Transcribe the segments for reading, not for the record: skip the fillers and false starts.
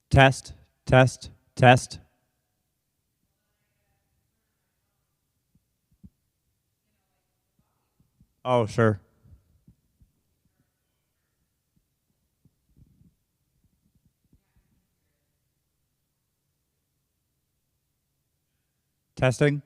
Test, test, test. Oh, sure. Testing.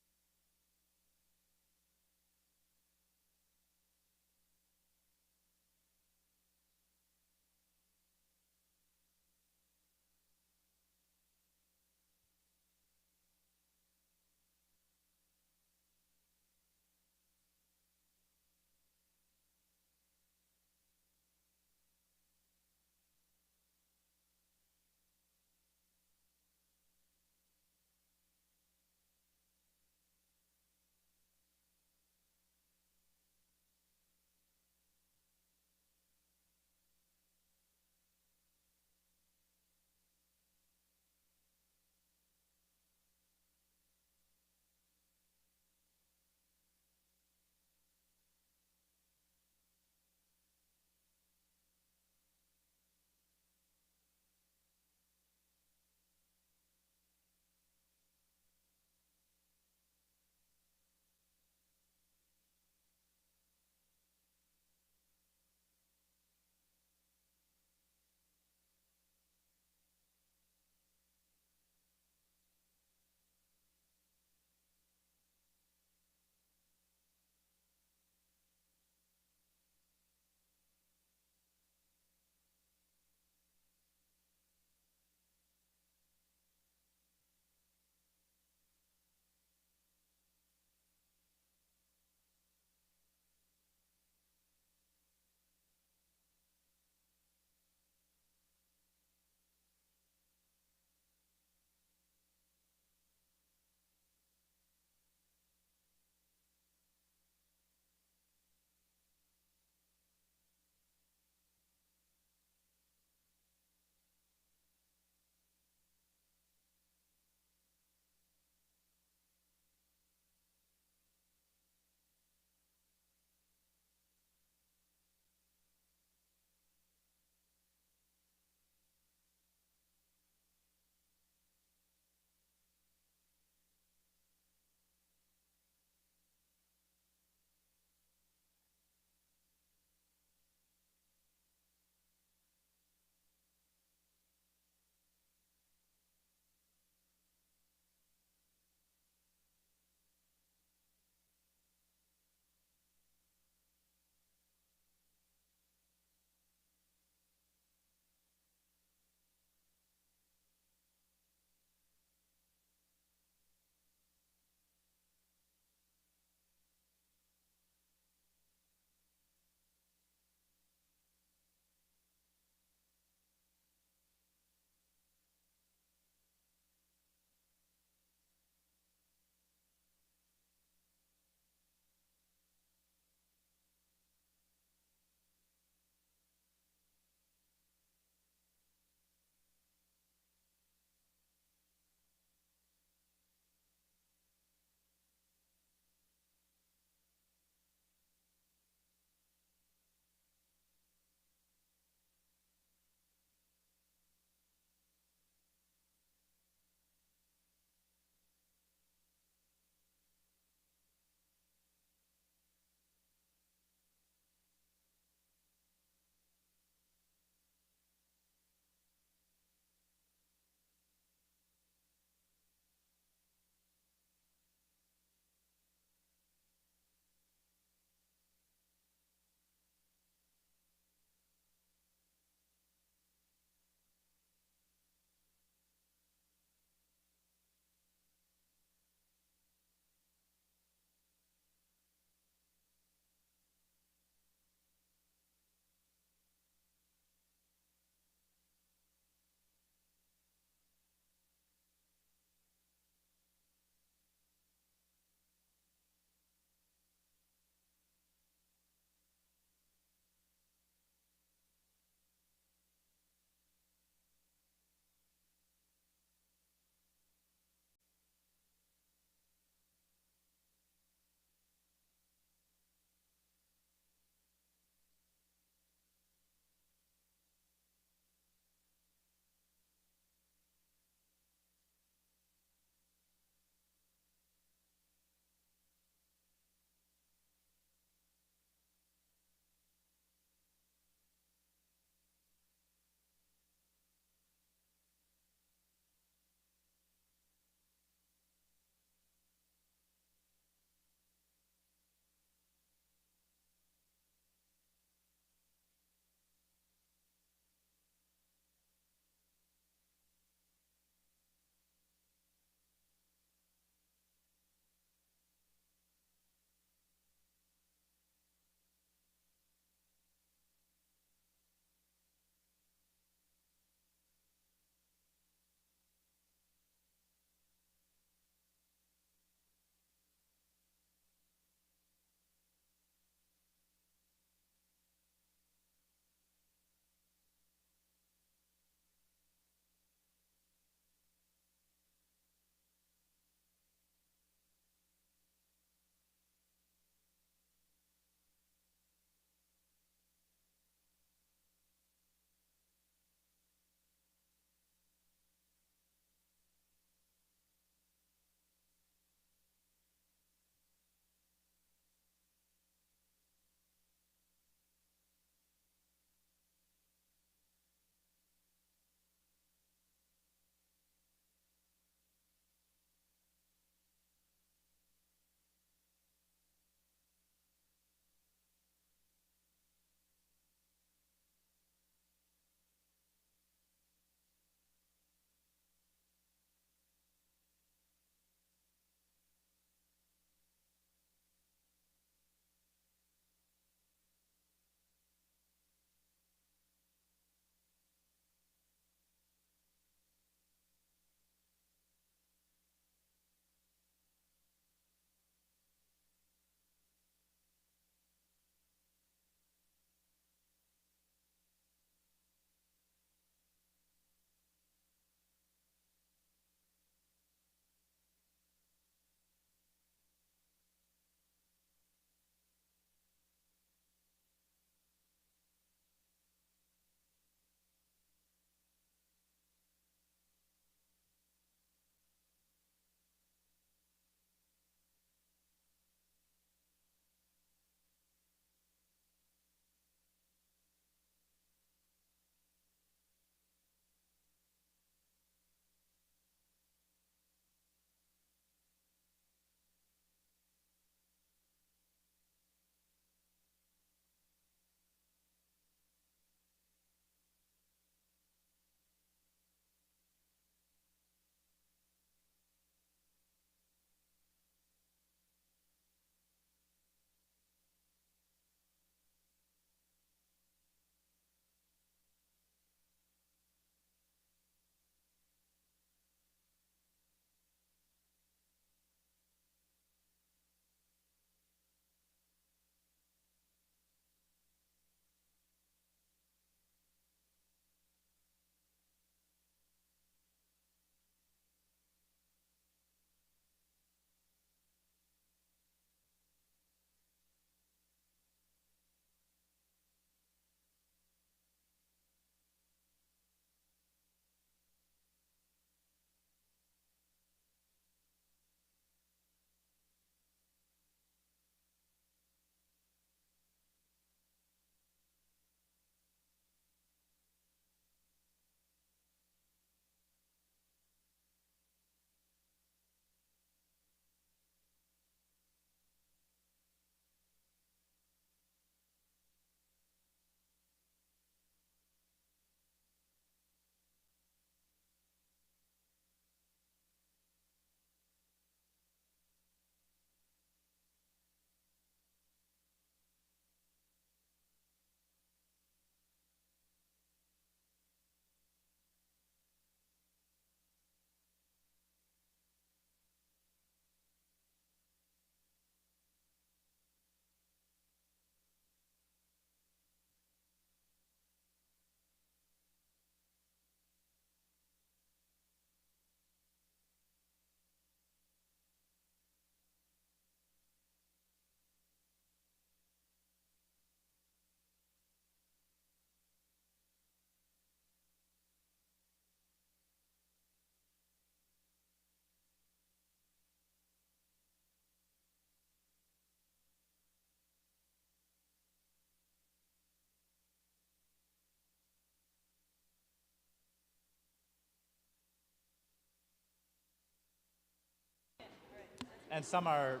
And some are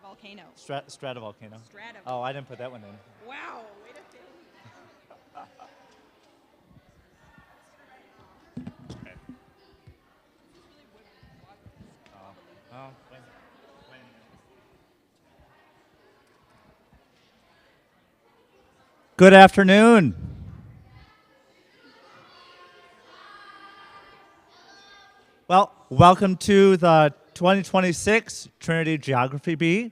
Stratovolcano. stratovolcano. Oh, I didn't put that one in. Wow, way to fail. Oh, wait. Good afternoon. Well, welcome to the 2026 Trinity Geography Bee.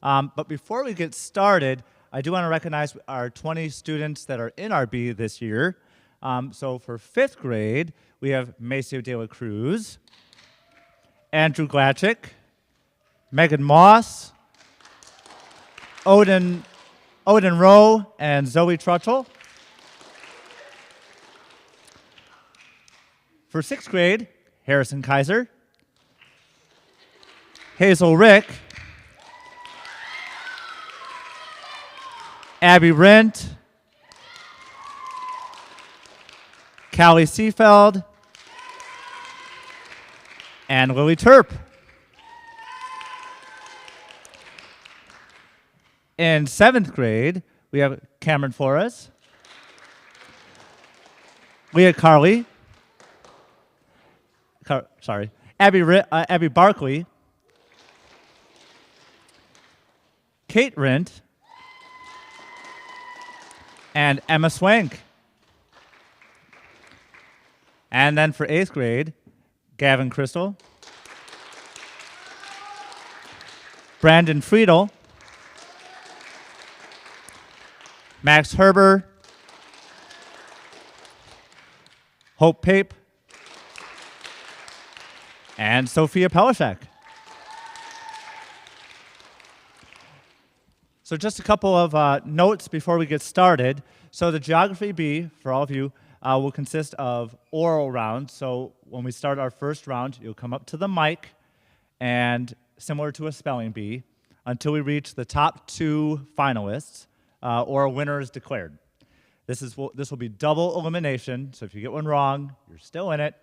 But before we get started, I do want to recognize our 20 students that are in our bee this year. So for 5th grade, we have Maceo De La Cruz, Andrew Glatchick, Megan Moss, Odin Rowe, and Zoe Trutchell. For 6th grade, Harrison Kaiser, Hazel Rick, Abby Rent, Callie Seefeld, and Lily Terp. In 7th grade, we have Cameron Flores, Leah Carley, Abby Barkley, Kate Rent, and Emma Swank. And then for 8th grade, Gavin Crystal, Brandon Friedel, Max Herber, Hope Pape, and Sophia Pelishak. So just a couple of notes before we get started. So the Geography Bee, for all of you, will consist of oral rounds. So when we start our first round, you'll come up to the mic, and similar to a spelling bee, until we reach the top 2 finalists, or a winner is declared. This will be double elimination, so if you get one wrong, you're still in it.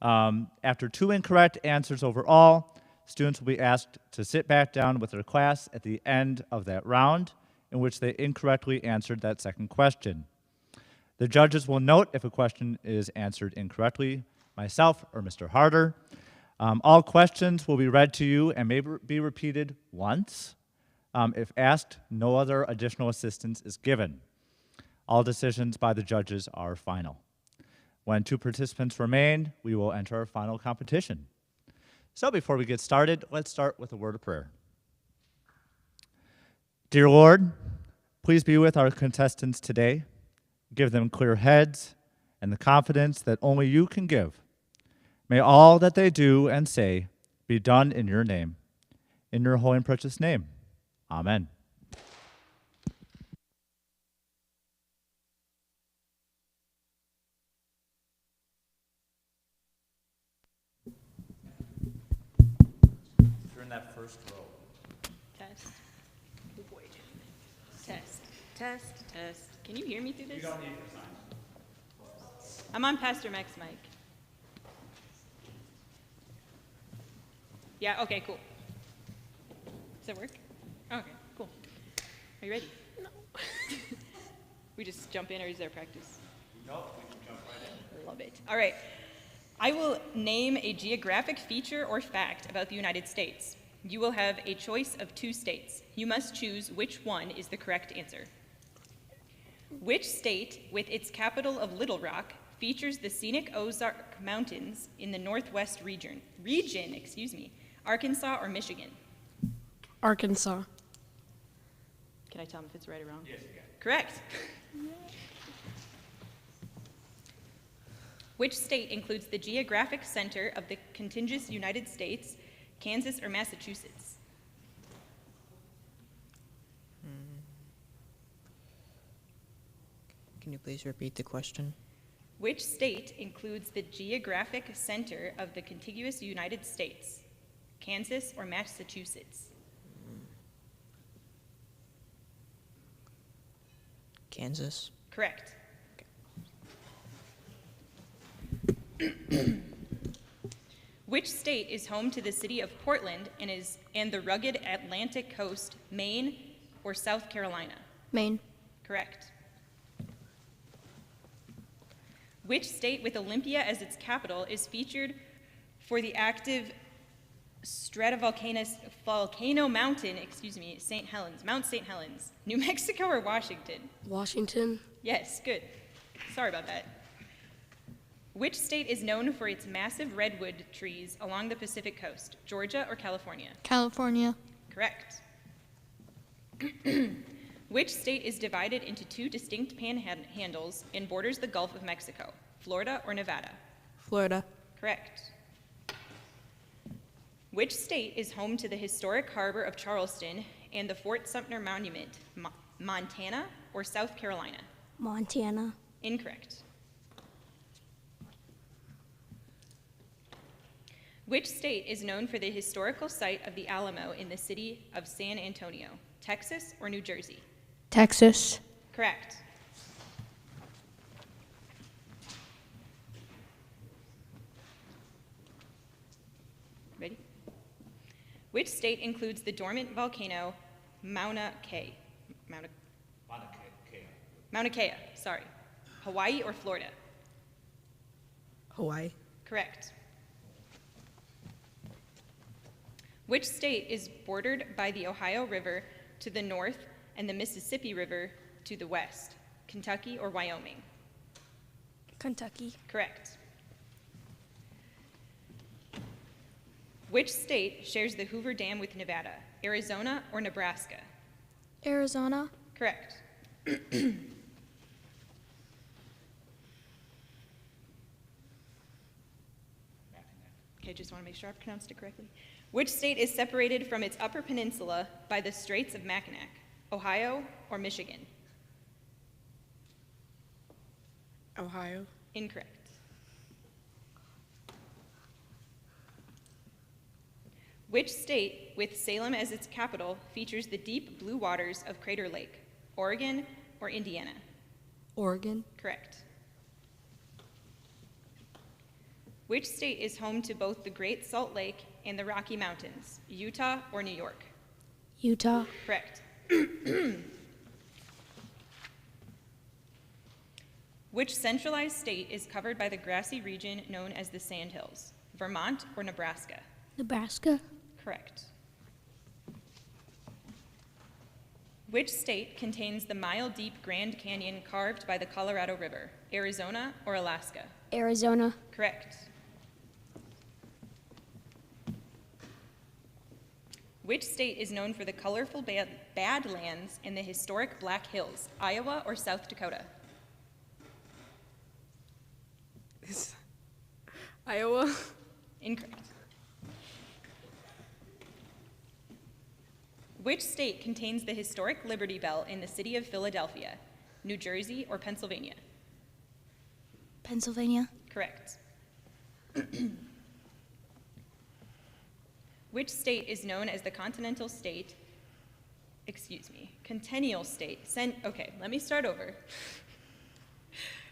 After 2 incorrect answers overall, students will be asked to sit back down with their class at the end of that round in which they incorrectly answered that second question. The judges will note if a question is answered incorrectly, myself or Mr. Harder. All questions will be read to you and may be repeated once. If asked, no other additional assistance is given. All decisions by the judges are final. When 2 participants remain, we will enter our final competition. So before we get started, let's start with a word of prayer. Dear Lord, please be with our contestants today. Give them clear heads and the confidence that only you can give. May all that they do and say be done in your name. In your holy and precious name. Amen. You're in that first row. Test. Oh boy. Test. Can you hear me through this? You don't need your sign. I'm on Pastor Mac's mic. Yeah, okay, cool. Does that work? Okay, cool. Are you ready? No. We just jump in, or is there practice? No, we can jump right in. Love it. All right. I will name a geographic feature or fact about the United States. You will have a choice of 2 states. You must choose which one is the correct answer. Which state, with its capital of Little Rock, features the scenic Ozark Mountains in the Northwest region, Arkansas or Michigan? Arkansas. Can I tell them if it's right or wrong? Yes, you can. Correct. Which state includes the geographic center of the contiguous United States, Kansas or Massachusetts? Can you please repeat the question? Which state includes the geographic center of the contiguous United States, Kansas or Massachusetts? Kansas. Correct. Which state is home to the city of Portland and the rugged Atlantic coast, Maine or South Carolina? Maine. Correct. Which state with Olympia as its capital is featured for the active volcano mountain, Mount St. Helens, New Mexico or Washington? Washington. Yes, good. Sorry about that. Which state is known for its massive redwood trees along the Pacific coast, Georgia or California? California. Correct. Which state is divided into two distinct panhandles and borders the Gulf of Mexico, Florida or Nevada? Florida. Correct. Which state is home to the historic harbor of Charleston and the Fort Sumter Monument, Montana or South Carolina? Montana. Incorrect. Which state is known for the historical site of the Alamo in the city of San Antonio, Texas or New Jersey? Texas. Correct. Ready? Which state includes the dormant volcano Mauna Kea? Mauna Kea, sorry. Hawaii or Florida? Hawaii. Correct. Which state is bordered by the Ohio River to the north and the Mississippi River to the west, Kentucky or Wyoming? Kentucky. Correct. Which state shares the Hoover Dam with Nevada, Arizona or Nebraska? Arizona. Correct. Okay, just want to make sure I pronounced it correctly. Which state is separated from its upper peninsula by the Straits of Mackinac, Ohio or Michigan? Ohio. Incorrect. Which state, with Salem as its capital, features the deep blue waters of Crater Lake, Oregon or Indiana? Oregon. Correct. Which state is home to both the Great Salt Lake and the Rocky Mountains, Utah or New York? Utah. Correct. Which centralized state is covered by the grassy region known as the Sandhills, Vermont or Nebraska? Nebraska. Correct. Which state contains the mile-deep Grand Canyon carved by the Colorado River, Arizona or Alaska? Arizona. Correct. Which state is known for the colorful Badlands and the historic Black Hills, Iowa or South Dakota? Iowa. Incorrect. Which state contains the historic Liberty Bell in the city of Philadelphia, New Jersey or Pennsylvania? Pennsylvania. Correct. Which state is known as the Continental State? Centennial State. Okay, let me start over.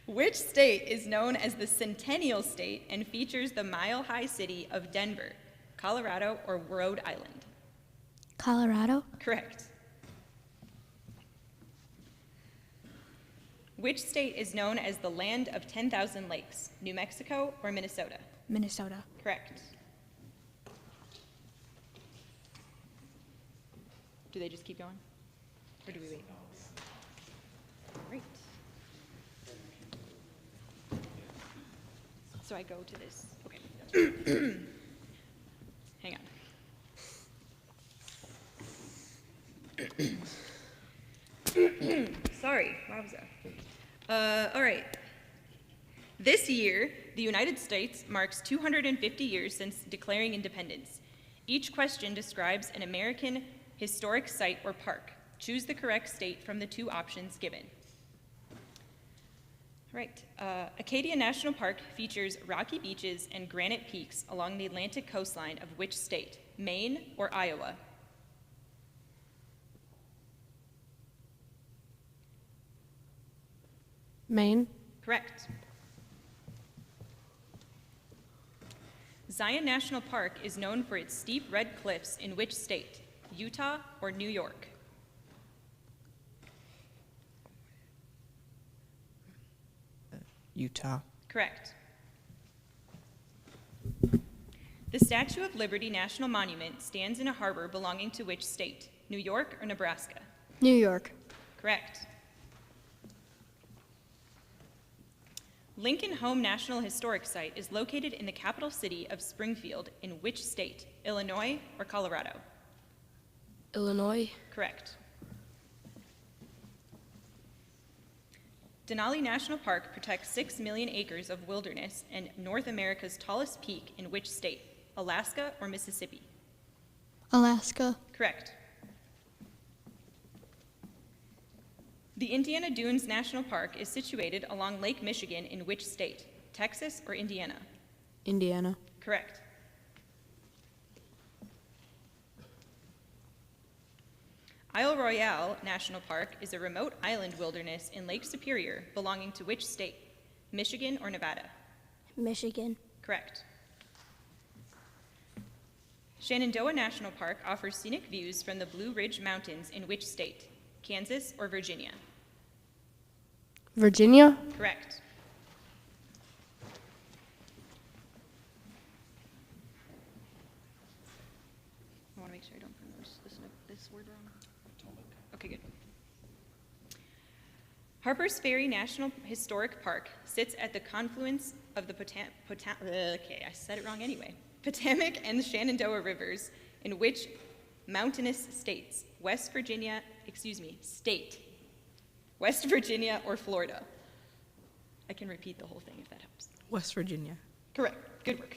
Which state is known as the Centennial State and features the mile-high city of Denver, Colorado or Rhode Island? Colorado. Correct. Which state is known as the land of 10,000 lakes, New Mexico or Minnesota? Minnesota. Correct. Do they just keep going? Or do we wait? Great. So I go to this. Okay. Hang on. Sorry, wowza. All right. This year, the United States marks 250 years since declaring independence. Each question describes an American historic site or park. Choose the correct state from the two options given. All right. Acadia National Park features rocky beaches and granite peaks along the Atlantic coastline of which state? Maine or Iowa? Maine. Correct. Zion National Park is known for its steep red cliffs in which state? Utah or New York? Utah. Correct. The Statue of Liberty National Monument stands in a harbor belonging to which state? New York or Nebraska? New York. Correct. Lincoln Home National Historic Site is located in the capital city of Springfield in which state? Illinois or Colorado? Illinois. Correct. Denali National Park protects 6 million acres of wilderness and North America's tallest peak in which state? Alaska or Mississippi? Alaska. Correct. The Indiana Dunes National Park is situated along Lake Michigan in which state? Texas or Indiana? Indiana. Correct. Isle Royale National Park is a remote island wilderness in Lake Superior belonging to which state? Michigan or Nevada? Michigan. Correct. Shenandoah National Park offers scenic views from the Blue Ridge Mountains in which state? Kansas or Virginia? Virginia. Correct. I want to make sure I don't pronounce this word wrong. Okay, good. Harper's Ferry National Historic Park sits at the confluence of the Potomac and the Shenandoah rivers in which mountainous states? West Virginia or Florida? I can repeat the whole thing if that helps. West Virginia. Correct. Good work.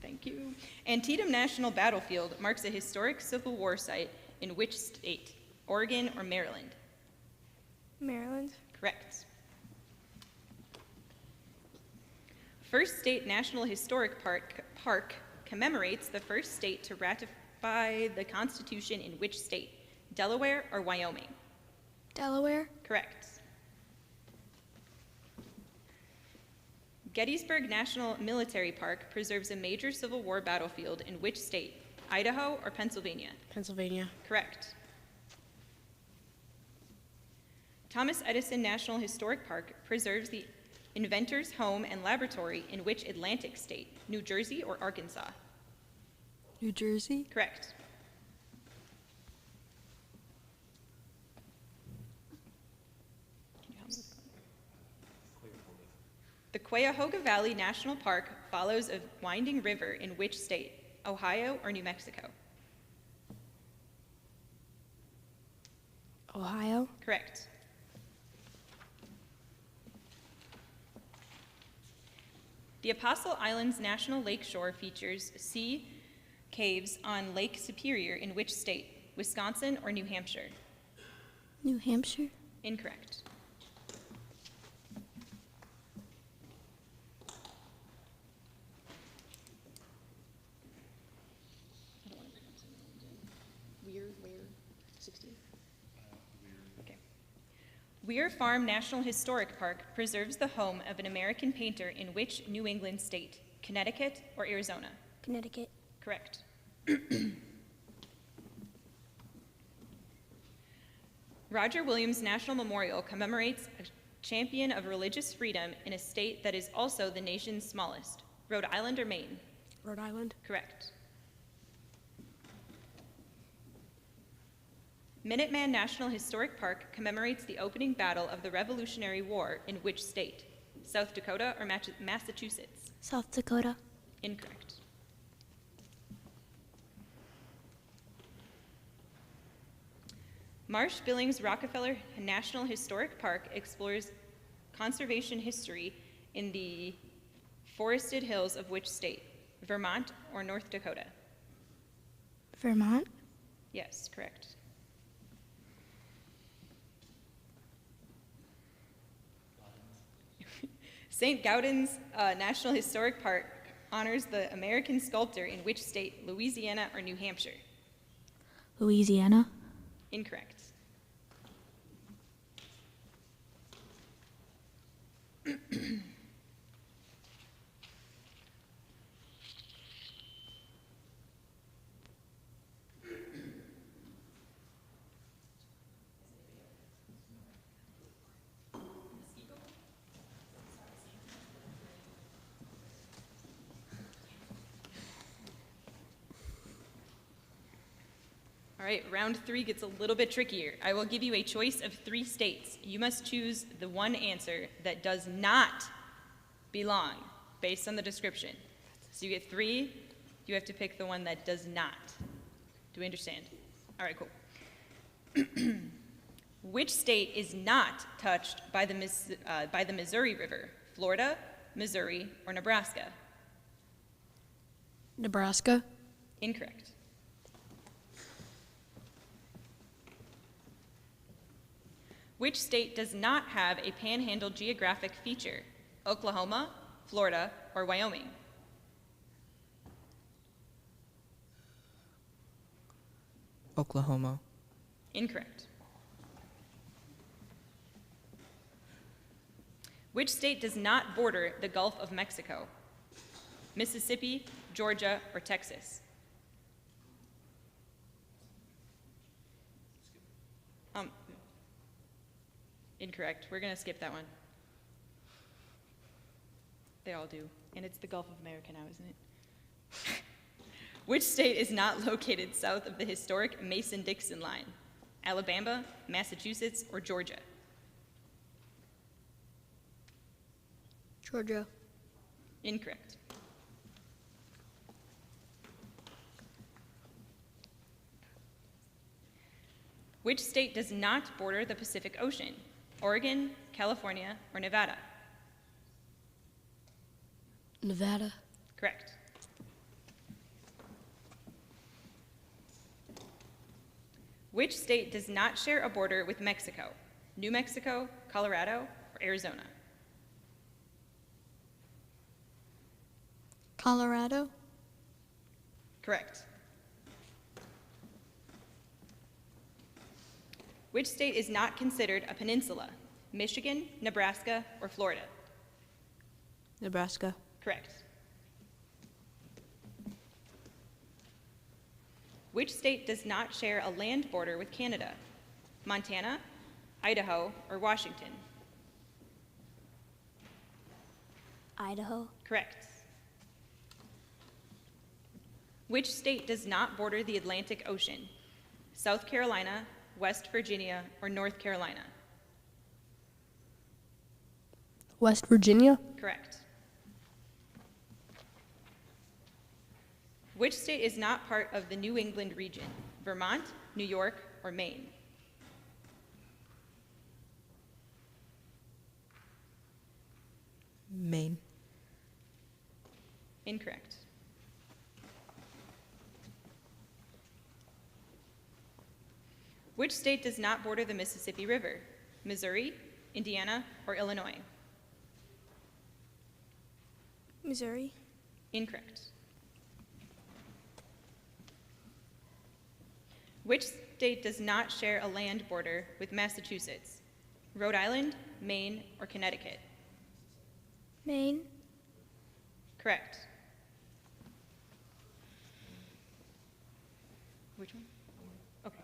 Thank you. Antietam National Battlefield marks a historic Civil War site in which state? Oregon or Maryland? Maryland. Correct. First State National Historic Park commemorates the first state to ratify the Constitution in which state? Delaware or Wyoming? Delaware. Correct. Gettysburg National Military Park preserves a major Civil War battlefield in which state? Idaho or Pennsylvania? Pennsylvania. Correct. Thomas Edison National Historic Park preserves the inventor's home and laboratory in which Atlantic state? New Jersey or Arkansas? New Jersey. Correct. The Cuyahoga Valley National Park follows a winding river in which state? Ohio or New Mexico? Ohio. Correct. The Apostle Islands National Lakeshore features sea caves on Lake Superior in which state? Wisconsin or New Hampshire? New Hampshire. Incorrect. Weir Farm National Historic Park preserves the home of an American painter in which New England state? Connecticut or Arizona? Connecticut. Correct. Roger Williams National Memorial commemorates a champion of religious freedom in a state that is also the nation's smallest. Rhode Island or Maine? Rhode Island. Correct. Minuteman National Historic Park commemorates the opening battle of the Revolutionary War in which state? South Dakota or Massachusetts? South Dakota. Incorrect. Marsh Billings Rockefeller National Historic Park explores conservation history in the forested hills of which state? Vermont or North Dakota? Vermont. Yes, correct. St. Gaudens National Historic Park honors the American sculptor in which state? Louisiana or New Hampshire? Louisiana. Incorrect. All right, round 3 gets a little bit trickier. I will give you a choice of 3 states. You must choose the one answer that does not belong based on the description. So you get 3, you have to pick the one that does not. Do we understand? All right, cool. Which state is not touched by the Missouri River? Florida, Missouri, or Nebraska? Nebraska. Incorrect. Which state does not have a panhandle geographic feature? Oklahoma, Florida, or Wyoming? Oklahoma. Incorrect. Which state does not border the Gulf of Mexico? Mississippi, Georgia, or Texas? Incorrect. We're going to skip that one. They all do. And it's the Gulf of America now, isn't it? Which state is not located south of the historic Mason-Dixon line? Alabama, Massachusetts, or Georgia? Georgia. Incorrect. Which state does not border the Pacific Ocean? Oregon, California, or Nevada? Nevada. Correct. Which state does not share a border with Mexico? New Mexico, Colorado, or Arizona? Colorado. Correct. Which state is not considered a peninsula? Michigan, Nebraska, or Florida? Nebraska. Correct. Which state does not share a land border with Canada? Montana, Idaho, or Washington? Idaho. Correct. Which state does not border the Atlantic Ocean? South Carolina, West Virginia, or North Carolina? West Virginia. Correct. Which state is not part of the New England region? Vermont, New York, or Maine? Maine. Incorrect. Which state does not border the Mississippi River? Missouri, Indiana, or Illinois? Missouri. Incorrect. Which state does not share a land border with Massachusetts? Rhode Island, Maine, or Connecticut? Maine. Correct. Which one? Okay.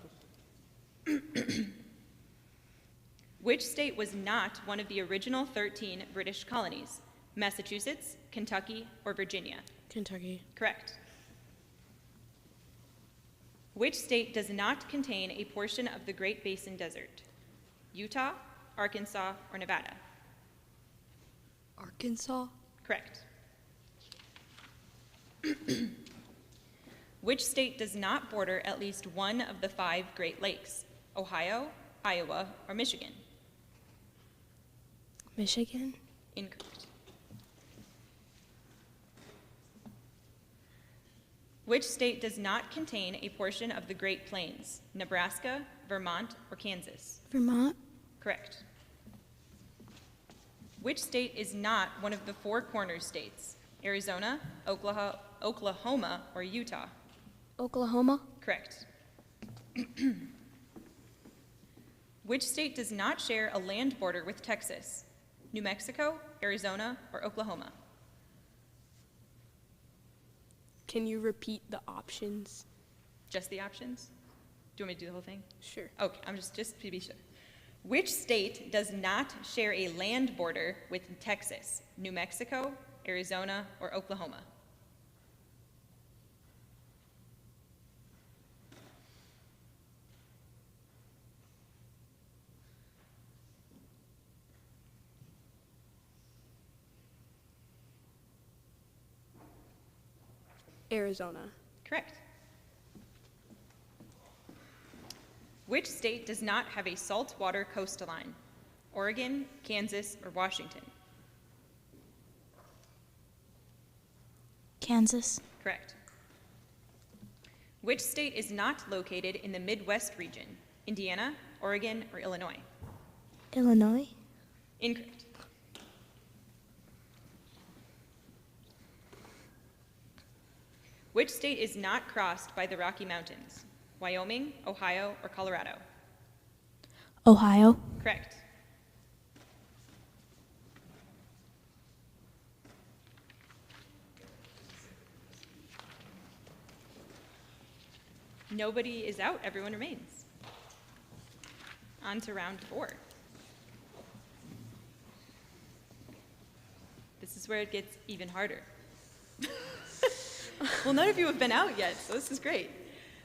Which state was not one of the original 13 British colonies? Massachusetts, Kentucky, or Virginia? Kentucky. Correct. Which state does not contain a portion of the Great Basin Desert? Utah, Arkansas, or Nevada? Arkansas. Correct. Which state does not border at least one of the 5 Great Lakes? Ohio, Iowa, or Michigan? Michigan. Incorrect. Which state does not contain a portion of the Great Plains? Nebraska, Vermont, or Kansas? Vermont. Correct. Which state is not one of the 4 corner states? Arizona, Oklahoma, or Utah? Oklahoma. Correct. Which state does not share a land border with Texas? New Mexico, Arizona, or Oklahoma? Can you repeat the options? Just the options? Do you want me to do the whole thing? Sure. Okay, I'm just to be sure. Which state does not share a land border with Texas? New Mexico, Arizona, or Oklahoma? Arizona. Correct. Which state does not have a saltwater coastline? Oregon, Kansas, or Washington? Kansas. Correct. Which state is not located in the Midwest region? Indiana, Oregon, or Illinois? Illinois. Incorrect. Which state is not crossed by the Rocky Mountains? Wyoming, Ohio, or Colorado? Ohio. Correct. Nobody is out, everyone remains. On to round 4. This is where it gets even harder. Well, none of you have been out yet, so this is great.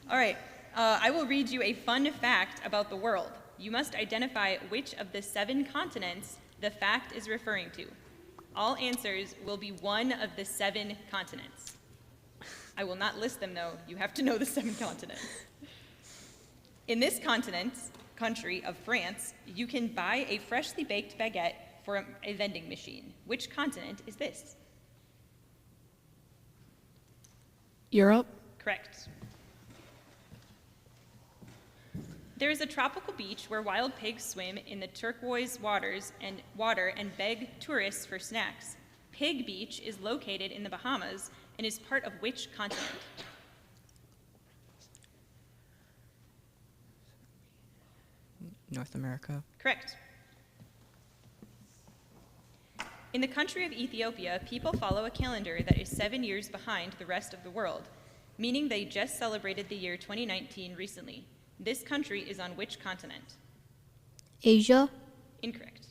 All right, I will read you a fun fact about the world. You must identify which of the 7 continents the fact is referring to. All answers will be one of the 7 continents. I will not list them, though. You have to know the 7 continents. In this country of France, you can buy a freshly baked baguette from a vending machine. Which continent is this? Europe. Correct. There is a tropical beach where wild pigs swim in the turquoise water and beg tourists for snacks. Pig Beach is located in the Bahamas and is part of which continent? North America. Correct. In the country of Ethiopia, people follow a calendar that is 7 years behind the rest of the world, meaning they just celebrated the year 2019 recently. This country is on which continent? Asia. Incorrect.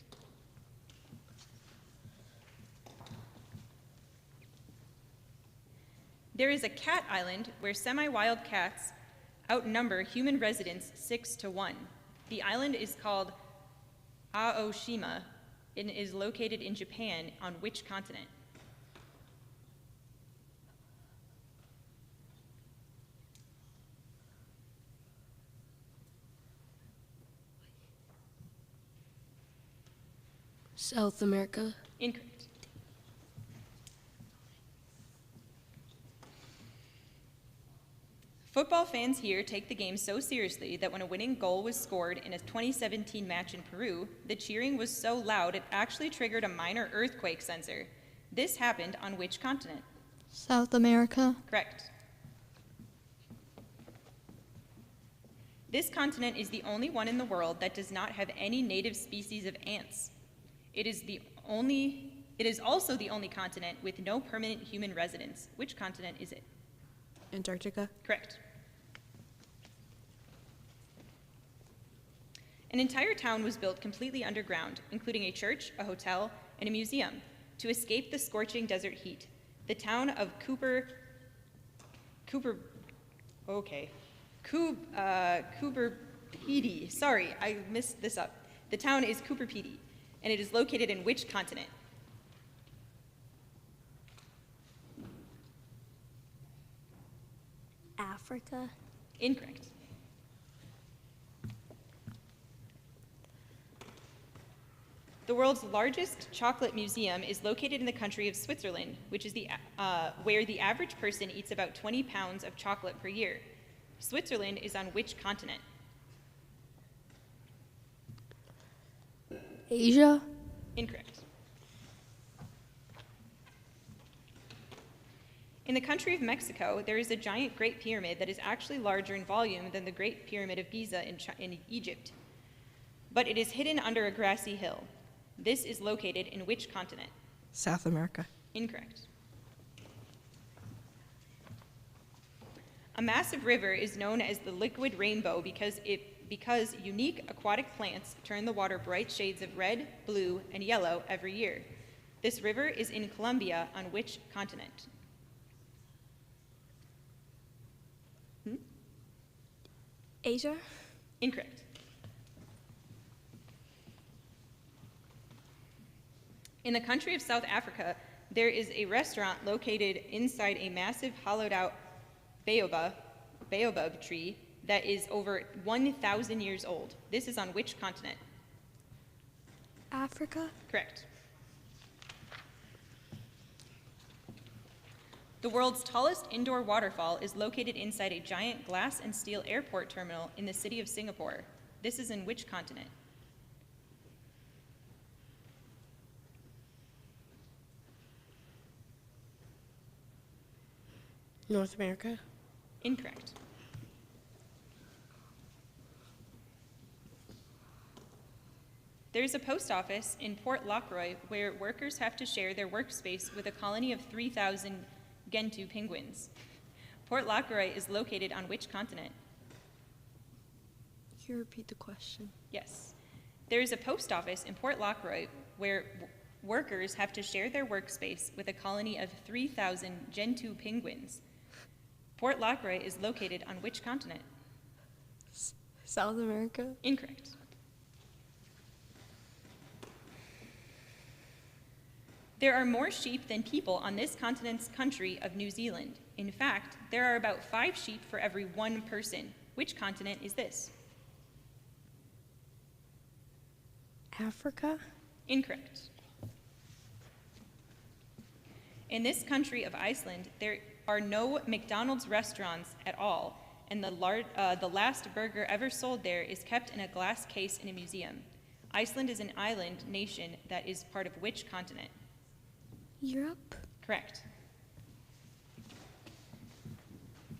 There is a cat island where semi-wild cats outnumber human residents 6-1. The island is called Aoshima and is located in Japan on which continent? South America. Incorrect. Football fans here take the game so seriously that when a winning goal was scored in a 2017 match in Peru, the cheering was so loud it actually triggered a minor earthquake sensor. This happened on which continent? South America. Correct. This continent is the only one in the world that does not have any native species of ants. It is also the only continent with no permanent human residence. Which continent is it? Antarctica. Correct. An entire town was built completely underground, including a church, a hotel, and a museum, to escape the scorching desert heat. The town of Cooper Pedy. Sorry, I messed this up. The town is Cooper Pedy, and it is located in which continent? Africa. Incorrect. The world's largest chocolate museum is located in the country of Switzerland, which is where the average person eats about 20 pounds of chocolate per year. Switzerland is on which continent? Asia. Incorrect. In the country of Mexico, there is a giant Great Pyramid that is actually larger in volume than the Great Pyramid of Giza in Egypt, but it is hidden under a grassy hill. This is located in which continent? South America. Incorrect. A massive river is known as the liquid rainbow because unique aquatic plants turn the water bright shades of red, blue, and yellow every year. This river is in Colombia on which continent? Asia? Incorrect. In the country of South Africa, there is a restaurant located inside a massive hollowed-out baobab tree that is over 1,000 years old. This is on which continent? Africa? Correct. The world's tallest indoor waterfall is located inside a giant glass and steel airport terminal in the city of Singapore. This is in which continent? North America? Incorrect. There is a post office in Port Lockroy where workers have to share their workspace with a colony of 3,000 Gentoo penguins. Port Lockroy is located on which continent? Can you repeat the question? Yes. There is a post office in Port Lockroy where workers have to share their workspace with a colony of 3,000 Gentoo penguins. Port Lockroy is located on which continent? South America? Incorrect. There are more sheep than people on this continent's country of New Zealand. In fact, there are about 5 sheep for every 1 person. Which continent is this? Africa? Incorrect. In this country of Iceland, there are no McDonald's restaurants at all, and the last burger ever sold there is kept in a glass case in a museum. Iceland is an island nation that is part of which continent? Europe? Correct.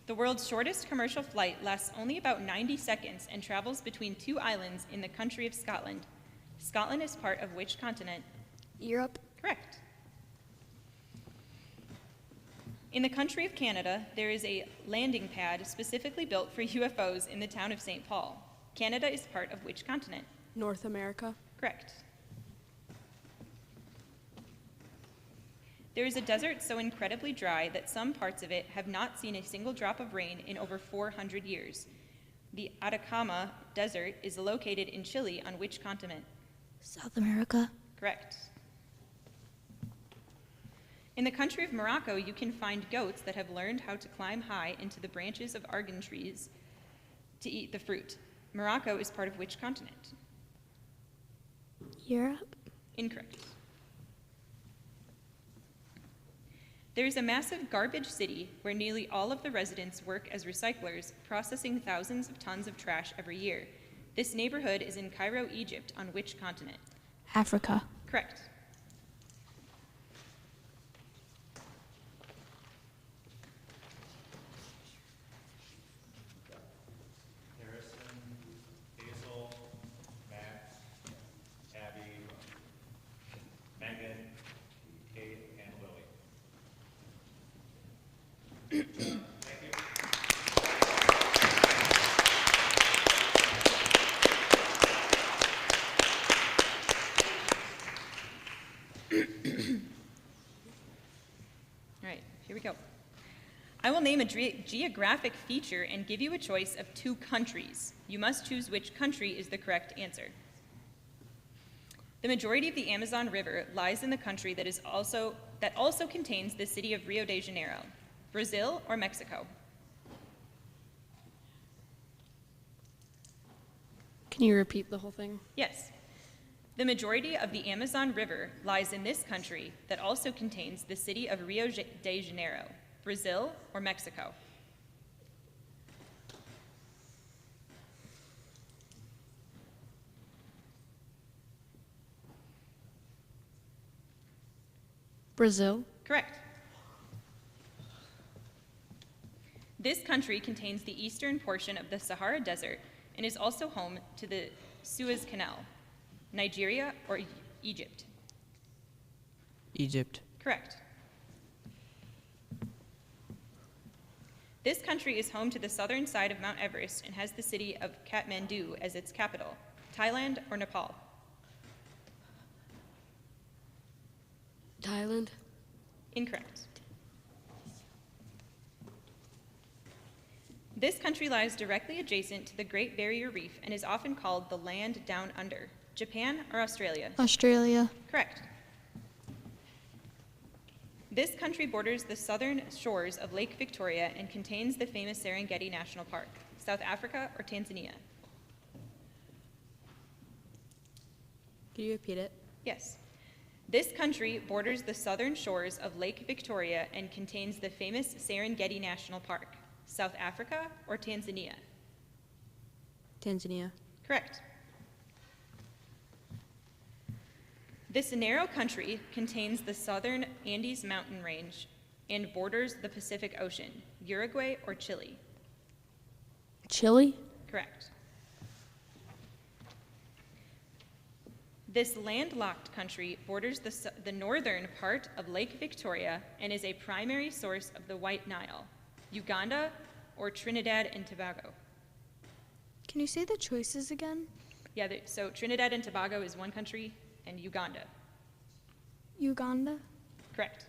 The world's shortest commercial flight lasts only about 90 seconds and travels between 2 islands in the country of Scotland. Scotland is part of which continent? Europe? Correct. In the country of Canada, there is a landing pad specifically built for UFOs in the town of St. Paul. Canada is part of which continent? North America? Correct. There is a desert so incredibly dry that some parts of it have not seen a single drop of rain in over 400 years. The Atacama Desert is located in Chile on which continent? South America. Correct. In the country of Morocco, you can find goats that have learned how to climb high into the branches of argan trees to eat the fruit. Morocco is part of which continent? Europe? Incorrect. There is a massive garbage city where nearly all of the residents work as recyclers, processing thousands of tons of trash every year. This neighborhood is in Cairo, Egypt, on which continent? Africa. Correct. Harrison, Hazel, Max, Abby, Megan, Kate, and Lily. Thank you. All right, here we go. I will name a geographic feature and give you a choice of 2 countries. You must choose which country is the correct answer. The majority of the Amazon River lies in the country that also contains the city of Rio de Janeiro. Brazil or Mexico? Can you repeat the whole thing? Yes. The majority of the Amazon River lies in this country that also contains the city of Rio de Janeiro. Brazil or Mexico? Brazil? Correct. This country contains the eastern portion of the Sahara Desert and is also home to the Suez Canal. Nigeria or Egypt? Egypt. Correct. This country is home to the southern side of Mount Everest and has the city of Kathmandu as its capital. Thailand or Nepal? Thailand. Incorrect. This country lies directly adjacent to the Great Barrier Reef and is often called the land down under. Japan or Australia? Australia. Correct. This country borders the southern shores of Lake Victoria and contains the famous Serengeti National Park. South Africa or Tanzania? Could you repeat it? Yes. This country borders the southern shores of Lake Victoria and contains the famous Serengeti National Park. South Africa or Tanzania? Tanzania. Correct. This narrow country contains the southern Andes mountain range and borders the Pacific Ocean. Uruguay or Chile? Chile. Correct. This landlocked country borders the northern part of Lake Victoria and is a primary source of the White Nile. Uganda or Trinidad and Tobago? Can you say the choices again? Yeah, so Trinidad and Tobago is one country, and Uganda. Uganda. Correct.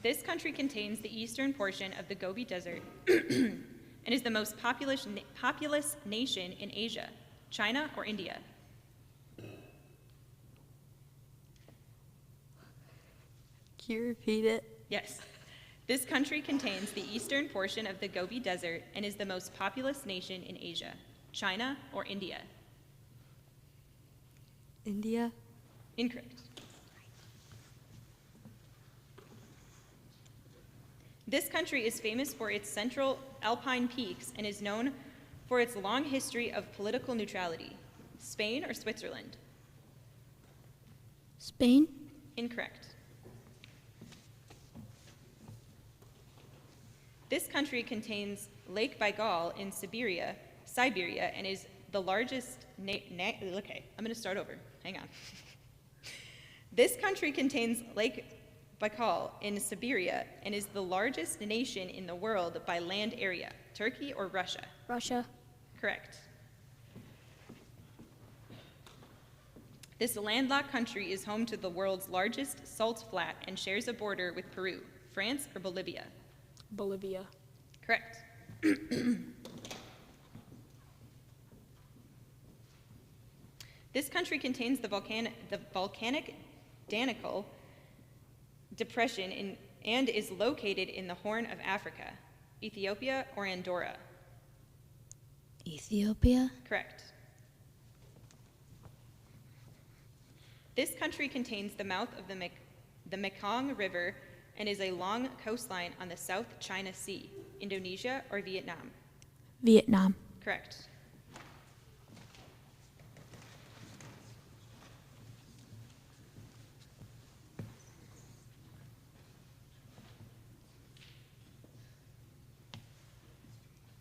This country contains the eastern portion of the Gobi Desert and is the most populous nation in Asia. China or India? Can you repeat it? Yes. This country contains the eastern portion of the Gobi Desert and is the most populous nation in Asia. China or India? India. Incorrect. This country is famous for its central alpine peaks and is known for its long history of political neutrality. Spain or Switzerland? Spain. Incorrect. This country contains Lake Baikal in Siberia, and is the largest okay, I'm going to start over. Hang on. This country contains Lake Baikal in Siberia and is the largest nation in the world by land area. Turkey or Russia? Russia. Correct. This landlocked country is home to the world's largest salt flat and shares a border with Peru. France or Bolivia? Bolivia. Correct. This country contains the volcanic Danakil Depression and is located in the Horn of Africa. Ethiopia or Andorra? Ethiopia. Correct. This country contains the mouth of the Mekong River and is a long coastline on the South China Sea. Indonesia or Vietnam? Vietnam. Correct.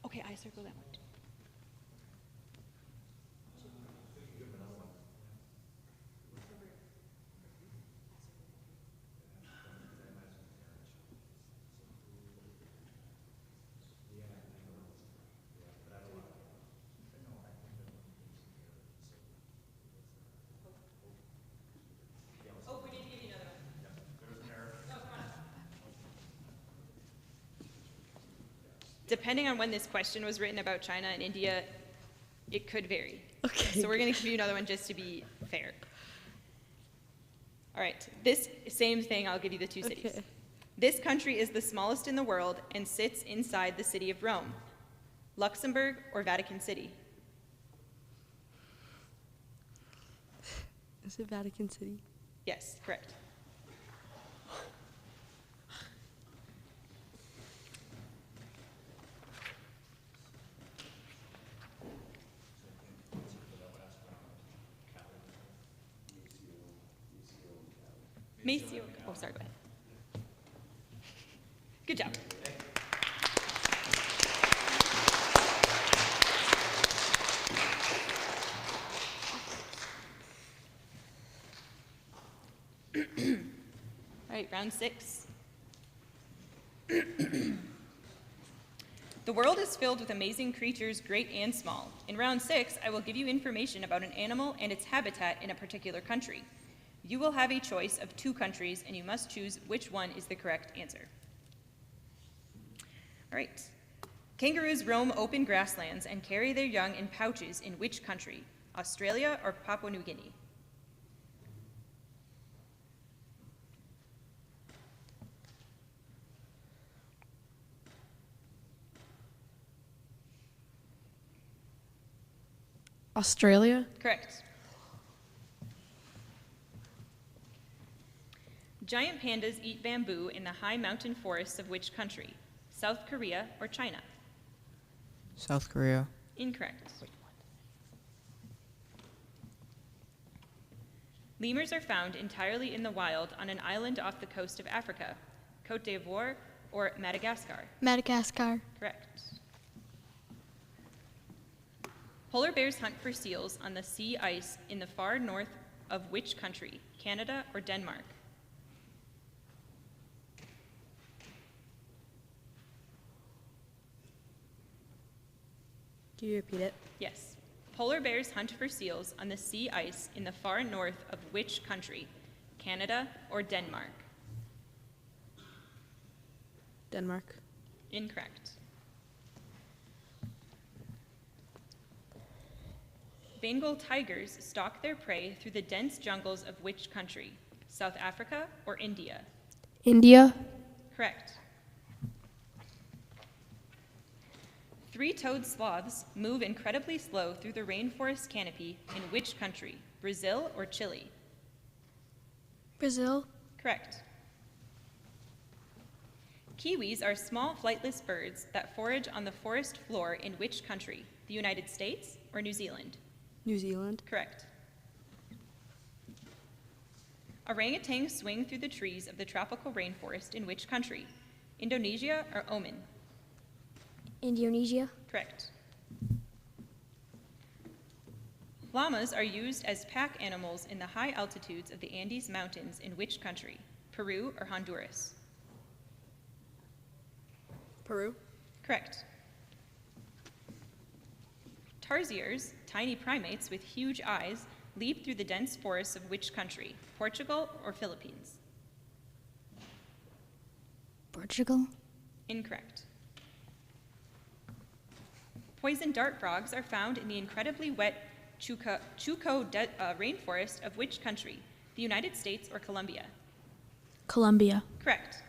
Okay, I circle that one. Depending on when this question was written about China and India, it could vary. Okay. So we're going to give you another one just to be fair. All right, this same thing, I'll give you the two cities. Okay. This country is the smallest in the world and sits inside the city of Rome. Luxembourg or Vatican City? Is it Vatican City? Yes, correct. Maceo. Oh, sorry, go ahead. Good job. right, round 6. The world is filled with amazing creatures, great and small. In round 6, I will give you information about an animal and its habitat in a particular country. You will have a choice of 2 countries, and you must choose which one is the correct answer. All right. Kangaroos roam open grasslands and carry their young in pouches in which country? Australia or Papua New Guinea? Australia. Correct. Giant pandas eat bamboo in the high mountain forests of which country? South Korea or China? South Korea. Incorrect. Lemurs are found entirely in the wild on an island off the coast of Africa, Côte d'Ivoire or Madagascar? Madagascar. Correct. Polar bears hunt for seals on the sea ice in the far north of which country? Canada or Denmark? Can you repeat it? Yes. Polar bears hunt for seals on the sea ice in the far north of which country? Canada or Denmark? Denmark. Incorrect. Bengal tigers stalk their prey through the dense jungles of which country? South Africa or India? India. Correct. 3-toed sloths move incredibly slow through the rainforest canopy in which country? Brazil or Chile? Brazil. Correct. Kiwis are small flightless birds that forage on the forest floor in which country? The United States or New Zealand? New Zealand. Correct. Orangutans swing through the trees of the tropical rainforest in which country? Indonesia or Oman? Indonesia. Correct. Llamas are used as pack animals in the high altitudes of the Andes Mountains in which country? Peru or Honduras? Peru. Correct. Tarsiers, tiny primates with huge eyes, leap through the dense forests of which country? Portugal or Philippines? Portugal. Incorrect. Poison dart frogs are found in the incredibly wet Chuco rainforest of which country? The United States or Colombia? Colombia. Correct.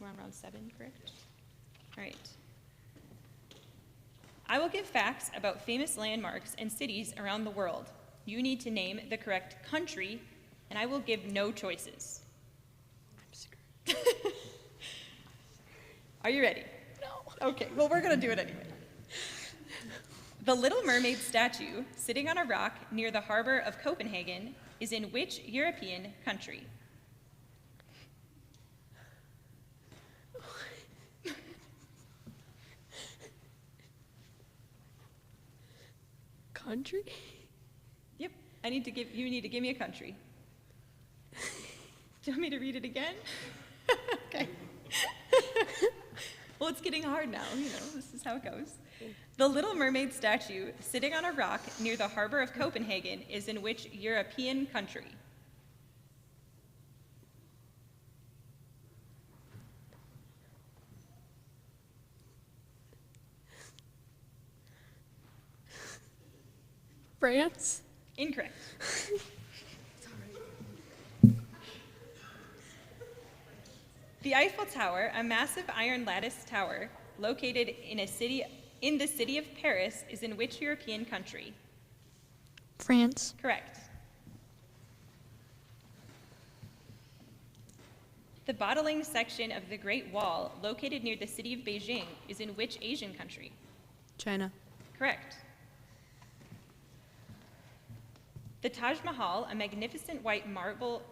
We're on round 7, correct? All right. I will give facts about famous landmarks and cities around the world. You need to name the correct country, and I will give no choices. I'm scared. Are you ready? No. Okay, well, we're going to do it anyway. The Little Mermaid statue, sitting on a rock near the harbor of Copenhagen, is in which European country? Country? Yep, you need to give me a country. Do you want me to read it again? Okay. Well, it's getting hard now, this is how it goes. The Little Mermaid statue, sitting on a rock near the harbor of Copenhagen, is in which European country? France? Incorrect. The Eiffel Tower, a massive iron lattice tower located in the city of Paris, is in which European country? France. Correct. The bottling section of the Great Wall, located near the city of Beijing, is in which Asian country? China. Correct. The Taj Mahal, a magnificent white marble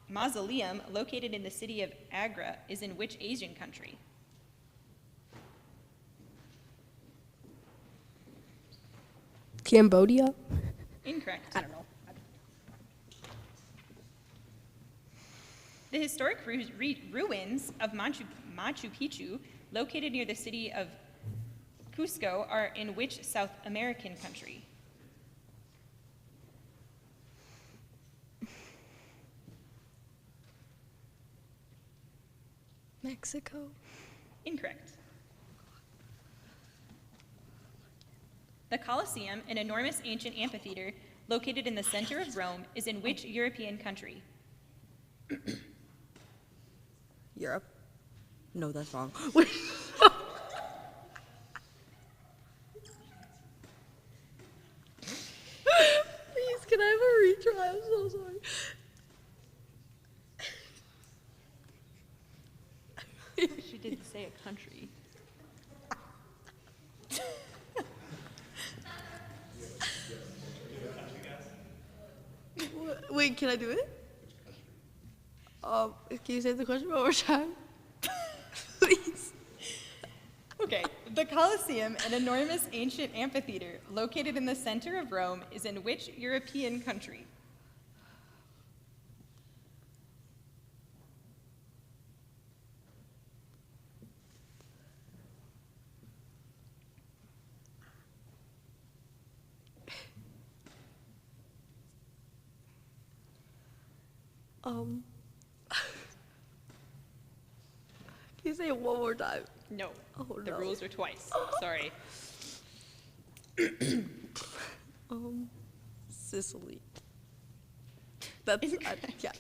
mausoleum located in the city of Agra, is in which Asian country? Cambodia. Incorrect. I don't know. The historic ruins of Machu Picchu, located near the city of Cusco, are in which South American country? Mexico. Incorrect. The Colosseum, an enormous ancient amphitheater located in the center of Rome, is in which European country? Europe. No, that's wrong. Please, can I have a retry? I'm so sorry. She didn't say a country. Wait, can I do it? Can you say the question one more time? Please. Okay. The Colosseum, an enormous ancient amphitheater located in the center of Rome, is in which European country? Can you say it one more time? No. Oh, The no. rules are twice. Sorry. Sicily. That's yeah.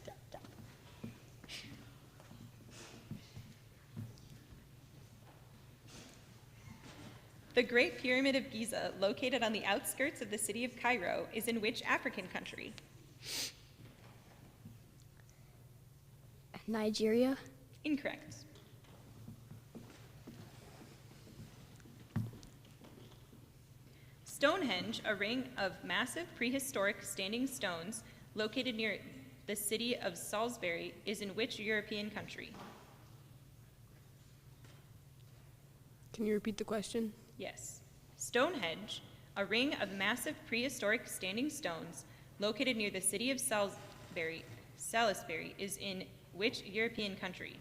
The Great Pyramid of Giza, located on the outskirts of the city of Cairo, is in which African country? Nigeria. Incorrect. Stonehenge, a ring of massive prehistoric standing stones located near the city of Salisbury, is in which European country? Can you repeat the question? Yes. Stonehenge, a ring of massive prehistoric standing stones located near the city of Salisbury, is in which European country?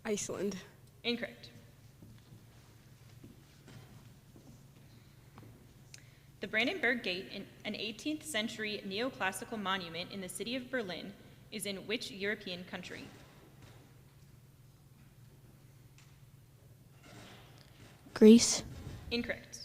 Iceland. Incorrect. The Brandenburg Gate, an 18th century neoclassical monument in the city of Berlin, is in which European country? Greece. Incorrect.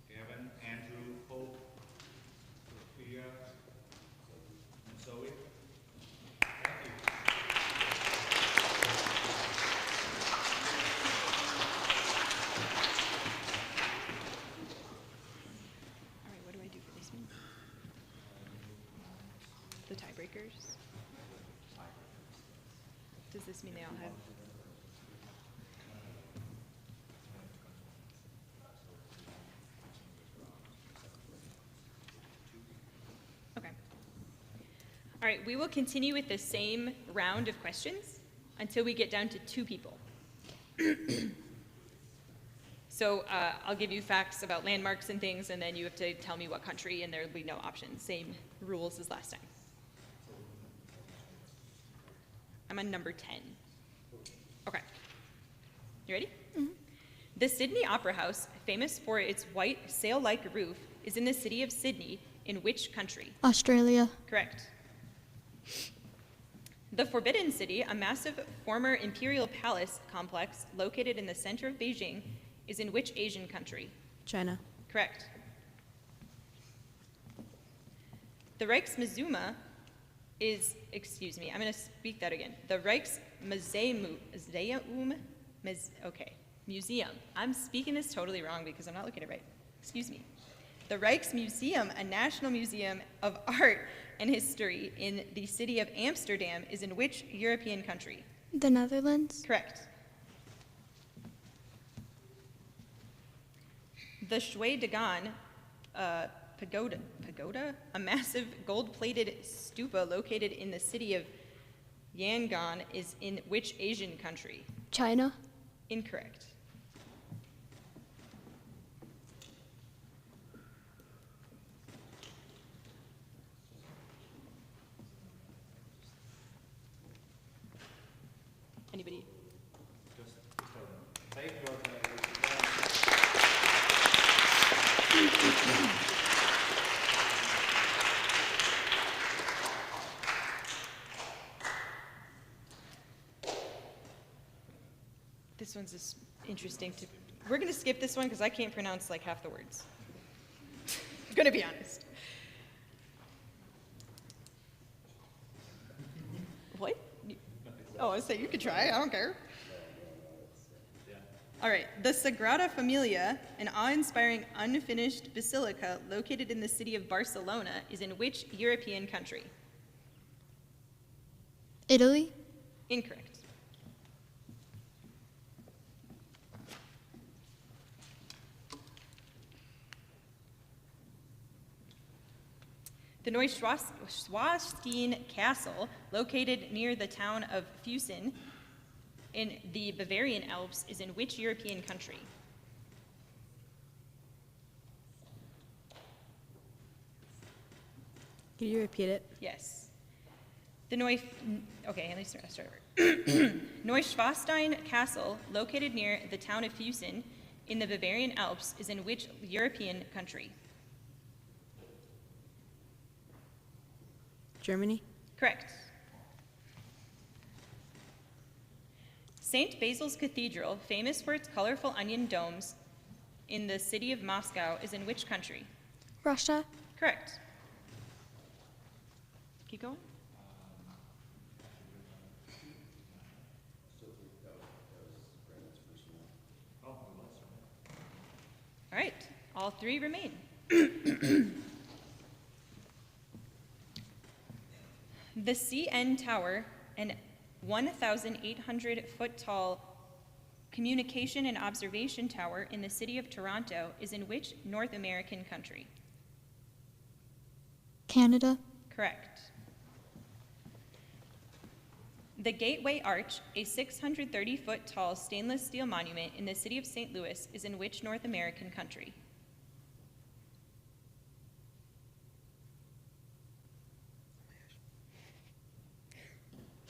Gavin, Andrew, Hope, Sophia, and Zoe. Thank you. All right, what do I do for this one? The tiebreakers? Does this mean they all have? Okay. All right, we will continue with the same round of questions until we get down to 2 people. So I'll give you facts about landmarks and things, and then you have to tell me what country, and there'll be no options. Same rules as last time. I'm on number 10. Okay. You ready? Mm-hmm. The Sydney Opera House, famous for its white sail-like roof, is in the city of Sydney, in which country? Australia. Correct. The Forbidden City, a massive former imperial palace complex located in the center of Beijing, is in which Asian country? China. Correct. The Rijksmuseum is, excuse me, I'm going to speak that again. The Rijksmuseum, museum. I'm speaking this totally wrong because I'm not looking at it right. Excuse me. The Rijksmuseum, a national museum of art and history in the city of Amsterdam, is in which European country? The Netherlands. Correct. The Sheboygan pagoda, a massive gold-plated stupa located in the city of Yangon, is in which Asian country? China. Incorrect. Anybody? Take your This one's just interesting to. We're going to skip this one because I can't pronounce like half the words. I'm going to be honest. What? Oh, I say you could try. I don't care. All right. The Sagrada Familia, an awe-inspiring unfinished basilica located in the city of Barcelona, is in which European country? Italy. Incorrect. The Neuschwanstein Castle, located near the town of Fusen in the Bavarian Alps, is in which European country? Can you repeat it? Yes. The okay, let me start over. Neuschwanstein Castle, located near the town of Fusen in the Bavarian Alps, is in which European country? Germany. Correct. St. Basil's Cathedral, famous for its colorful onion domes in the city of Moscow, is in which country? Russia. Correct. Keep going. All right, all three remain. The CN Tower, an 1,800-foot tall communication and observation tower in the city of Toronto, is in which North American country? Canada. Correct. The Gateway Arch, a 630-foot tall stainless steel monument in the city of St. Louis, is in which North American country?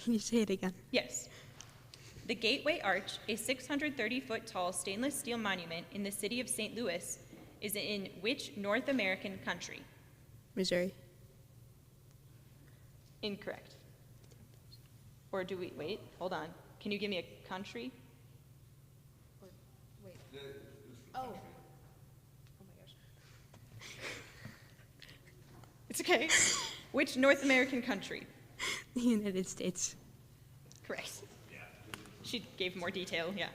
Can you say it again? Yes. The Gateway Arch, a 630-foot tall stainless steel monument in the city of St. Louis, is in which North American country? Missouri. Incorrect. Or do we, wait, hold on. Can you give me a country? It's okay. Which North American country? The United States. Correct. She gave more detail, yeah.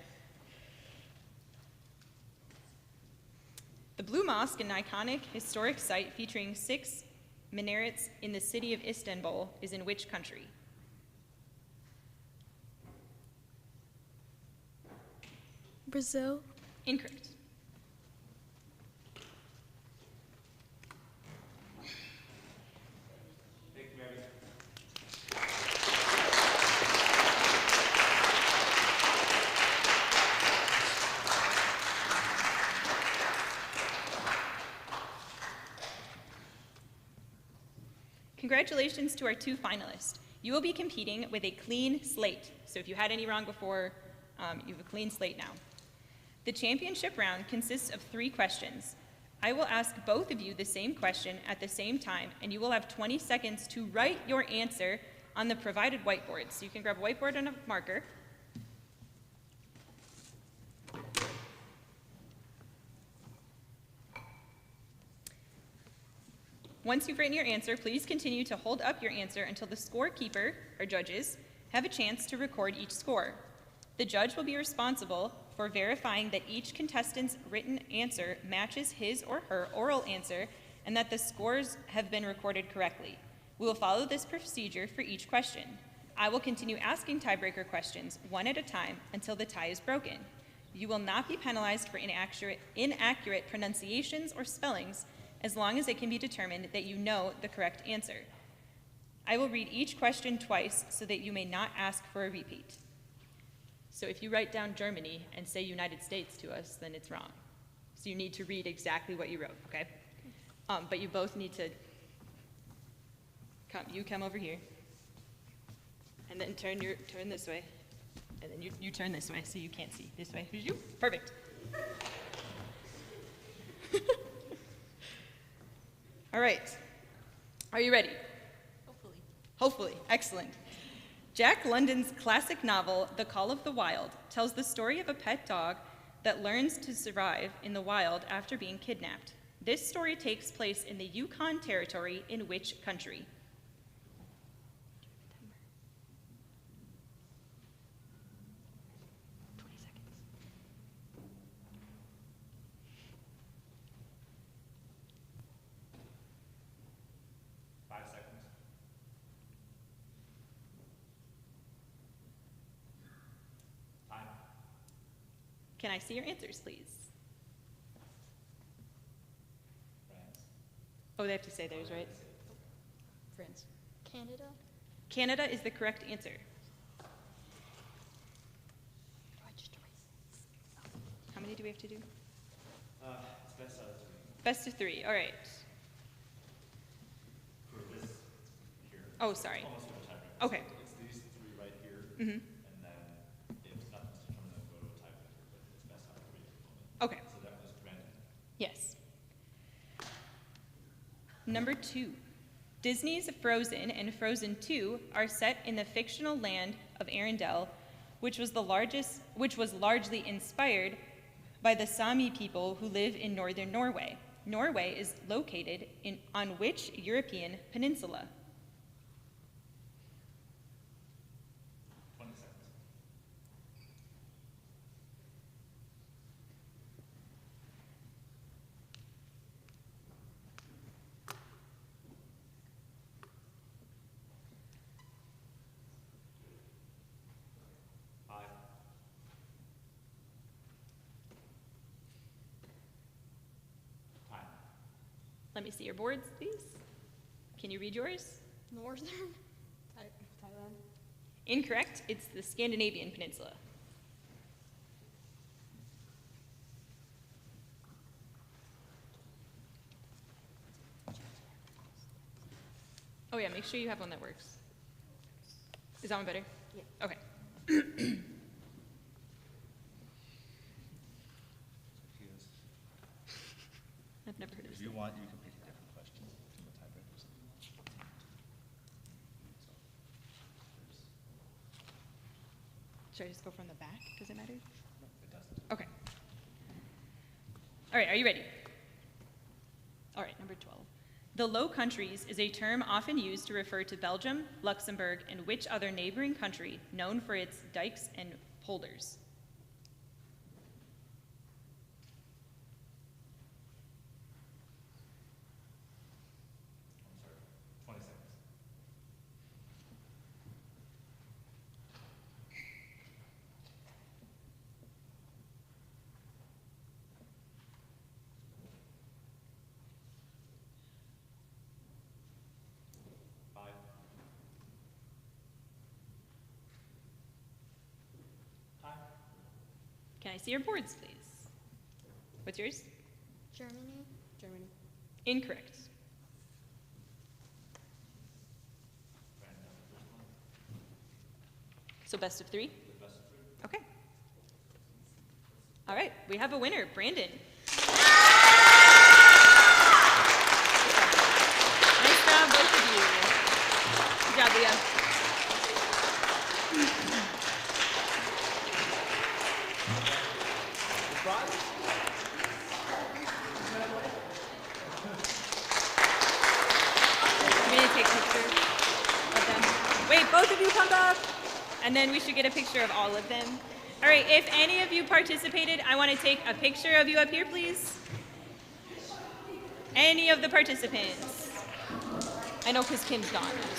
The Blue Mosque, an iconic historic site featuring 6 minarets in the city of Istanbul, is in which country? Brazil. Incorrect. Thank you, Mary. Congratulations to our 2 finalists. You will be competing with a clean slate. So if you had any wrong before, you have a clean slate now. The championship round consists of 3 questions. I will ask both of you the same question at the same time, and you will have 20 seconds to write your answer on the provided whiteboards. So you can grab a whiteboard and a marker. Once you've written your answer, please continue to hold up your answer until the scorekeeper, or judges, have a chance to record each score. The judge will be responsible for verifying that each contestant's written answer matches his or her oral answer and that the scores have been recorded correctly. We will follow this procedure for each question. I will continue asking tiebreaker questions one at a time until the tie is broken. You will not be penalized for inaccurate pronunciations or spellings as long as it can be determined that you know the correct answer. I will read each question twice so that you may not ask for a repeat. So if you write down Germany and say United States to us, then it's wrong. So you need to read exactly what you wrote, okay? But you both need to come over here, and then turn this way, and then you turn this way so you can't see. This way. Perfect. All right. Are you ready? Hopefully. Excellent. Jack London's classic novel, The Call of the Wild, tells the story of a pet dog that learns to survive in the wild after being kidnapped. This story takes place in the Yukon Territory in which country? Can I see your answers, please? France. Oh, they have to say theirs, right? France. Canada. Canada is the correct answer. How many do we have to do? It's best out of 3. Best of 3, all right. For this here. Oh, sorry. Almost no tiebreaker. Okay. So it's these 3 right here. Mm-hmm. And then if nothing's determined, then go to a tiebreaker, but it's best out of 3 at the moment. Okay. So that was Brandon. Yes. Number 2. Disney's Frozen and Frozen 2 are set in the fictional land of Arendelle, which was largely inspired by the Sami people who live in northern Norway. Norway is located on which European peninsula? 20 seconds. Let me see your boards, please. Can you read yours? Northern. Thailand. Incorrect. It's the Scandinavian peninsula. Oh yeah, make sure you have one that works. Is that one better? Yeah. Okay. I've never heard of If this. you want, you can pick a different question from the tiebreakers. Should I just go from the back? Does it matter? No, it doesn't. Okay. All right, are you ready? All right, number 12. The Low Countries is a term often used to refer to Belgium, Luxembourg, and which other neighboring country known for its dikes and polders? I'm sorry, 20 seconds. Can I see your boards, please? What's yours? Germany. Germany. Incorrect. So best of 3? Okay. All right, we have a winner, Brandon. Nice job, both of you. Good job, Leah. I'm going to take pictures of them. Wait, both of you come up. And then we should get a picture of all of them. All right, if any of you participated, I want to take a picture of you up here, please. Any of the participants. I know because Kim's gone.